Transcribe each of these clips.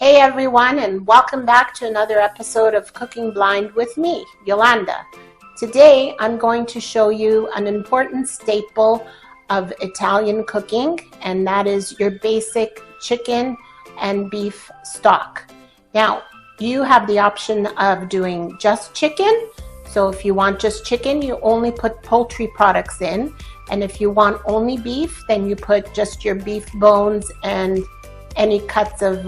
Hey everyone, and welcome back to another episode of Cooking Blind with me, Yolanda. Today I'm going to show you an important staple of Italian cooking, and that is your basic chicken and beef stock. Now, you have the option of doing just chicken. So if you want just chicken, you only put poultry products in. And if you want only beef, then you put just your beef bones and any cuts of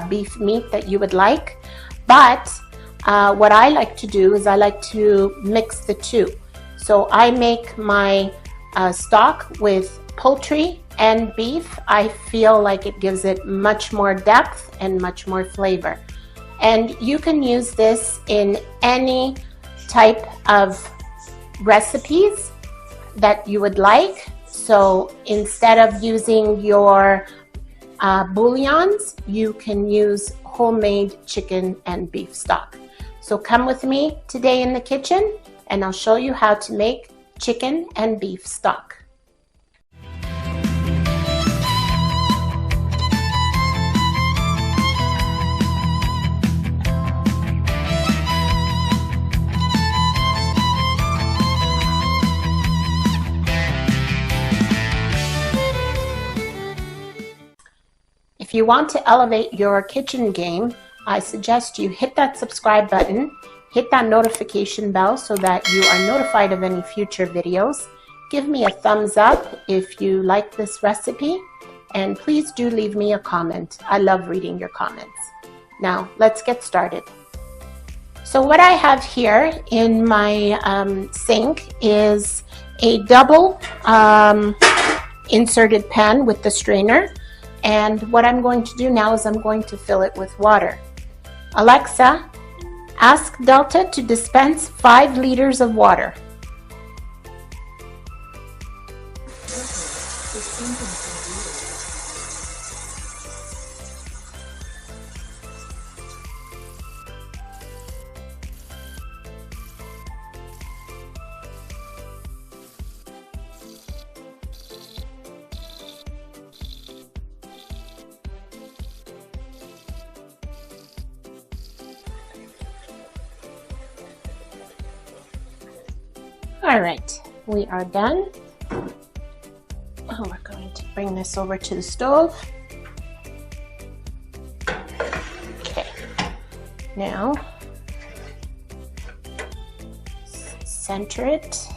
beef meat that you would like. But what I like to do is I like to mix the two. So I make my stock with poultry and beef. I feel like it gives it much more depth and much more flavor. And you can use this in any type of recipes that you would like. So instead of using your bouillons, you can use homemade chicken and beef stock. So come with me today in the kitchen and I'll show you how to make chicken and beef stock. If you want to elevate your kitchen game, I suggest you hit that subscribe button, hit that notification bell so that you are notified of any future videos. Give me a thumbs up if you like this recipe, and please do leave me a comment. I love reading your comments. Now, let's get started. So what I have here in my sink is a double inserted pan with the strainer. And what I'm going to do now is I'm going to fill it with water. Alexa, ask Delta to dispense 5 liters of water. All right, we are done. Oh, we're going to bring this over to the stove. Okay, now center it.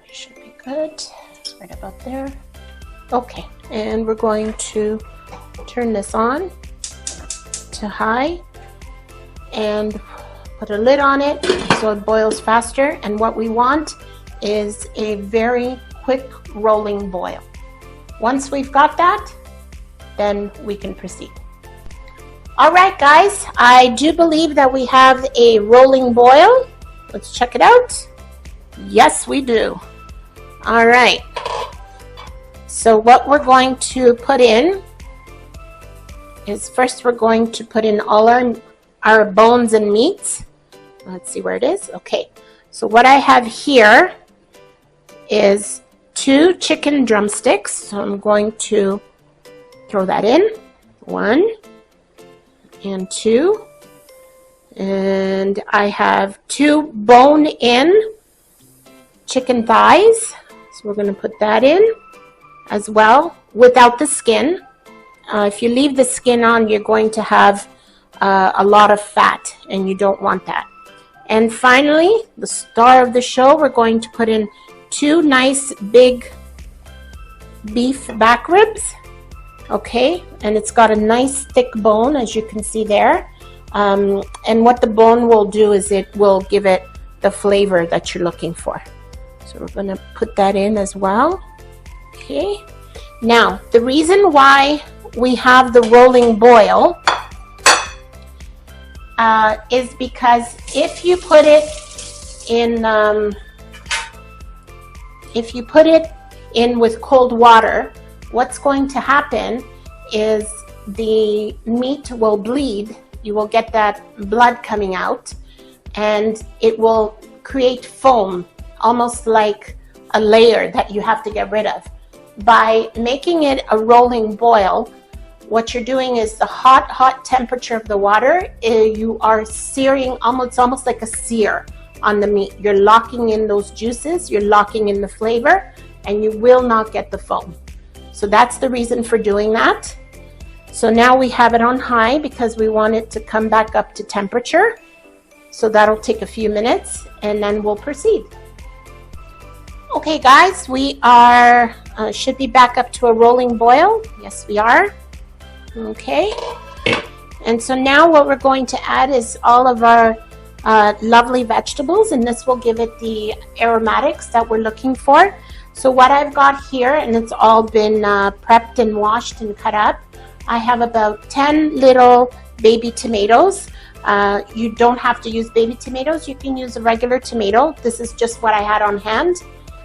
It should be good, right about there. Okay, and we're going to turn this on to high and put a lid on it so it boils faster, and what we want is a very quick rolling boil. Once we've got that, then we can proceed. All right, guys, I do believe that we have a rolling boil. Let's check it out. Yes, we do. All right. So what we're going to put in is first we're going to put in all our bones and meats. Let's see where it is. Okay, so what I have here is 2 chicken drumsticks. So I'm going to throw that in. 1 and 2. And I have 2 bone-in chicken thighs. So we're going to put that in as well without the skin. If you leave the skin on, you're going to have a lot of fat, and you don't want that. And finally, the star of the show, we're going to put in 2 nice big beef back ribs. Okay, and it's got a nice thick bone, as you can see there. And what the bone will do is it will give it the flavor that you're looking for. So we're going to put that in as well. Okay, now the reason why we have the rolling boil is because if you put it in with cold water, what's going to happen is the meat will bleed. You will get that blood coming out, and it will create foam, almost like a layer that you have to get rid of. by making it a rolling boil, what you're doing is the hot temperature of the water, you are searing almost like a sear on the meat. You're locking in those juices, you're locking in the flavor, and you will not get the foam. So that's the reason for doing that. So now we have it on high because we want it to come back up to temperature. So that'll take a few minutes and then we'll proceed. Okay guys, we are, should be back up to a rolling boil. Yes, we are. Okay. And so now what we're going to add is all of our lovely vegetables, and this will give it the aromatics that we're looking for. So what I've got here, and it's all been prepped and washed and cut up, I have about 10 little baby tomatoes. You don't have to use baby tomatoes, you can use a regular tomato. This is just what I had on hand.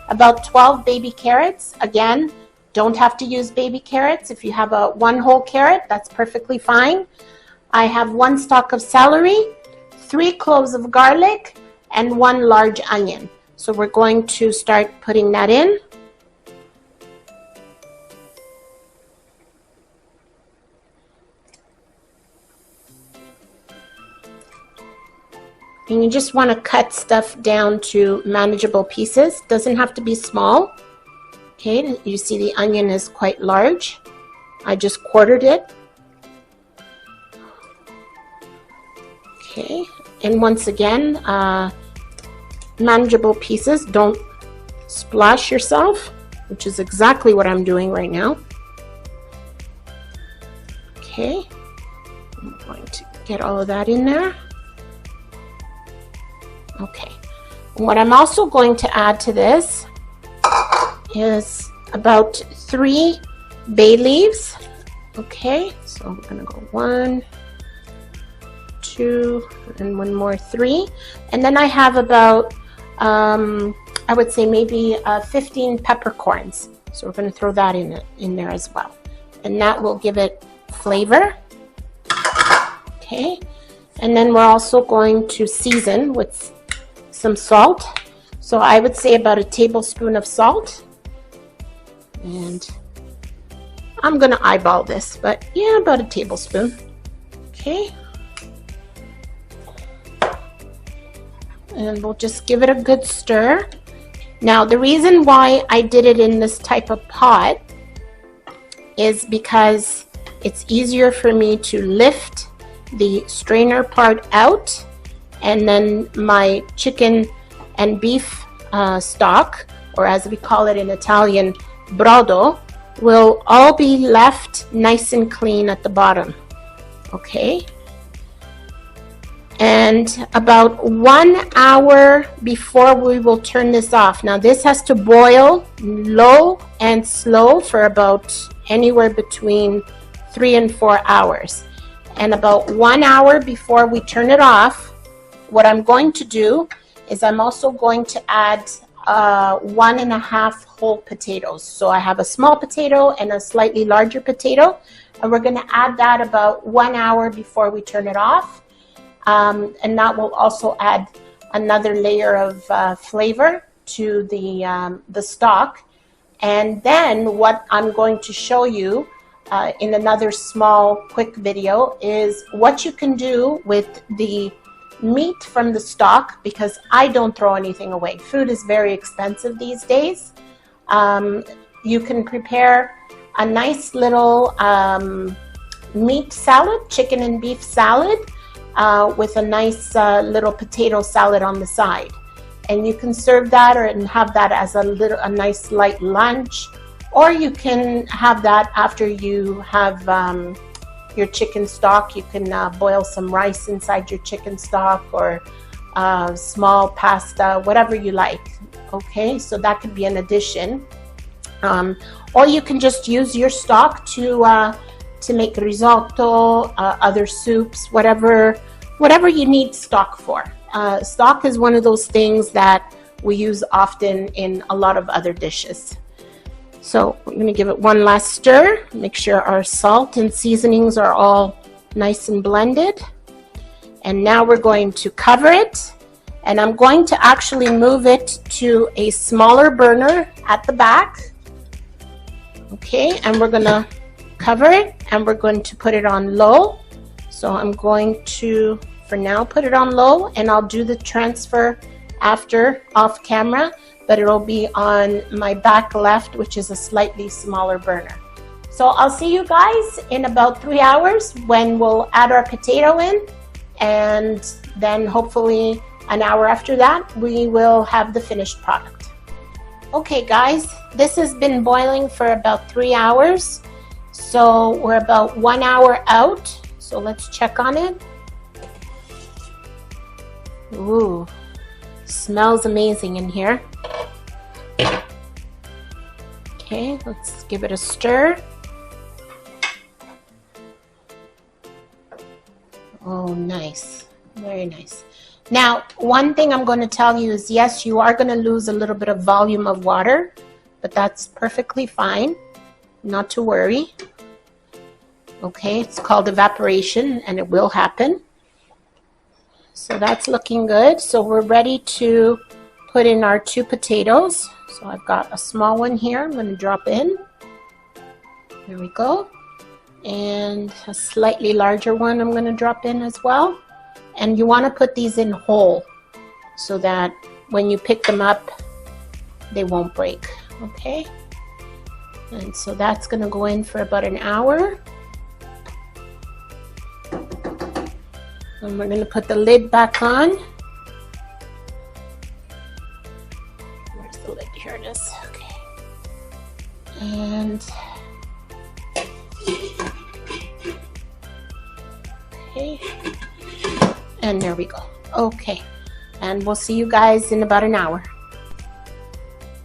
About 12 baby carrots. Again, don't have to use baby carrots. If you have one whole carrot, that's perfectly fine. I have 1 stalk of celery, 3 cloves of garlic, and 1 large onion. So we're going to start putting that in. And you just want to cut stuff down to manageable pieces. Doesn't have to be small. Okay, you see the onion is quite large. I just quartered it. Okay, and once again, manageable pieces. Don't splash yourself, which is exactly what I'm doing right now. Okay, I'm going to get all of that in there. Okay, and what I'm also going to add to this is about 3 bay leaves. Okay, so we're gonna go 1, 2, and 1 more, 3. And then I have about, I would say maybe 15 peppercorns. So we're gonna throw that in there as well. And that will give it flavor. Okay, and then we're also going to season with some salt. So I would say about a tablespoon of salt. And I'm gonna eyeball this, but yeah, about a tablespoon. Okay. And we'll just give it a good stir. Now, the reason why I did it in this type of pot is because it's easier for me to lift the strainer part out, and then my chicken and beef stock, or as we call it in Italian, brodo, will all be left nice and clean at the bottom. Okay, and about 1 hour before we will turn this off. Now this has to boil low and slow for about anywhere between 3 and 4 hours. And about 1 hour before we turn it off, what I'm going to do is I'm also going to add 1.5 whole potatoes. So I have a small potato and a slightly larger potato, and we're going to add that about 1 hour before we turn it off. And that will also add another layer of flavor to the stock. And then what I'm going to show you in another small quick video is what you can do with the meat from the stock, because I don't throw anything away. Food is very expensive these days. You can prepare a nice little meat salad, chicken and beef salad, with a nice little potato salad on the side, and you can serve that and have that as a nice light lunch, or you can have that after you have your chicken stock. You can boil some rice inside your chicken stock, or small pasta, whatever you like. Okay, so that could be an addition, or you can just use your stock to make risotto, other soups, whatever you need stock for. Stock is one of those things that we use often in a lot of other dishes. So we're going to give it one last stir, make sure our salt and seasonings are all nice and blended. And now we're going to cover it, and I'm going to actually move it to a smaller burner at the back. Okay, and we're gonna cover it and we're going to put it on low. So I'm going to, for now, put it on low, and I'll do the transfer after off camera, but it'll be on my back left, which is a slightly smaller burner. So I'll see you guys in about 3 hours when we'll add our potato in, and then hopefully an hour after that we will have the finished product. Okay guys, this has been boiling for about 3 hours, so we're about 1 hour out, so let's check on it. Ooh, smells amazing in here. Okay, let's give it a stir. Oh, nice. Very nice. Now, one thing I'm going to tell you is, yes, you are going to lose a little bit of volume of water, but that's perfectly fine. Not to worry. Okay, it's called evaporation, and it will happen. So that's looking good. So we're ready to put in our 2 potatoes. So I've got a small one here. I'm going to drop in. There we go. And a slightly larger one I'm going to drop in as well. And you want to put these in whole so that when you pick them up, they won't break. Okay? And so that's going to go in for about an hour. And we're going to put the lid back on. Where's the lid? Here it is. Okay. And okay. And there we go. Okay. And we'll see you guys in about an hour.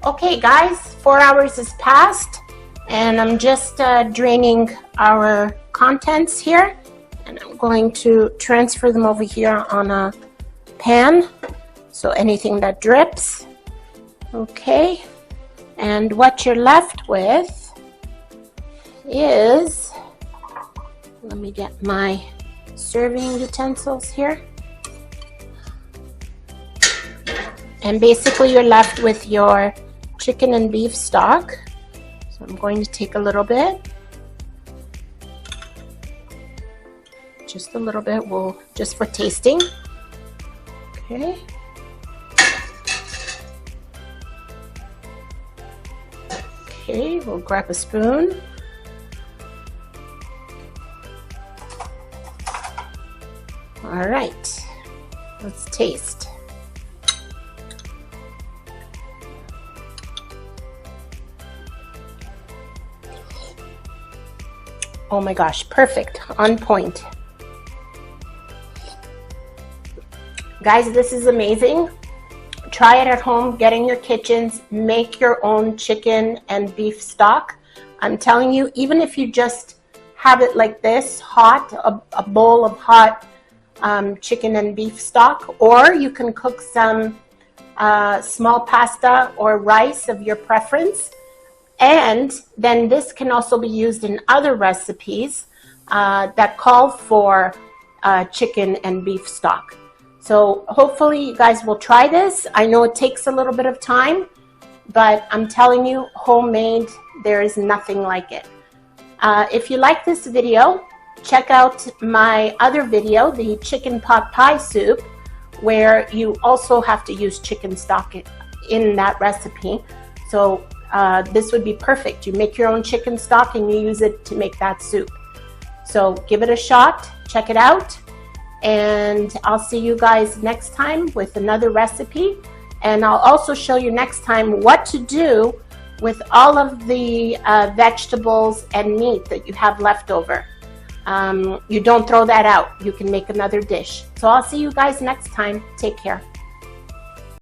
Okay guys, 4 hours has passed, and I'm just draining our contents here. And I'm going to transfer them over here on a pan, so anything that drips. Okay, and what you're left with is, let me get my serving utensils here. And basically you're left with your chicken and beef stock. So I'm going to take a little bit. Just a little bit, just for tasting. Okay. Okay, we'll grab a spoon. All right, let's taste. Oh my gosh, perfect, on point. Guys, this is amazing. Try it at home, get in your kitchens, make your own chicken and beef stock. I'm telling you, even if you just have it like this, hot, a bowl of hot chicken and beef stock, or you can cook some small pasta or rice of your preference. And then this can also be used in other recipes that call for chicken and beef stock. So hopefully you guys will try this. I know it takes a little bit of time, but I'm telling you, homemade, there is nothing like it. If you like this video, check out my other video, the chicken pot pie soup, where you also have to use chicken stock in that recipe. So this would be perfect. You make your own chicken stock and you use it to make that soup. So give it a shot, check it out, and I'll see you guys next time with another recipe. And I'll also show you next time what to do with all of the vegetables and meat that you have left over. You don't throw that out. You can make another dish. So I'll see you guys next time. Take care.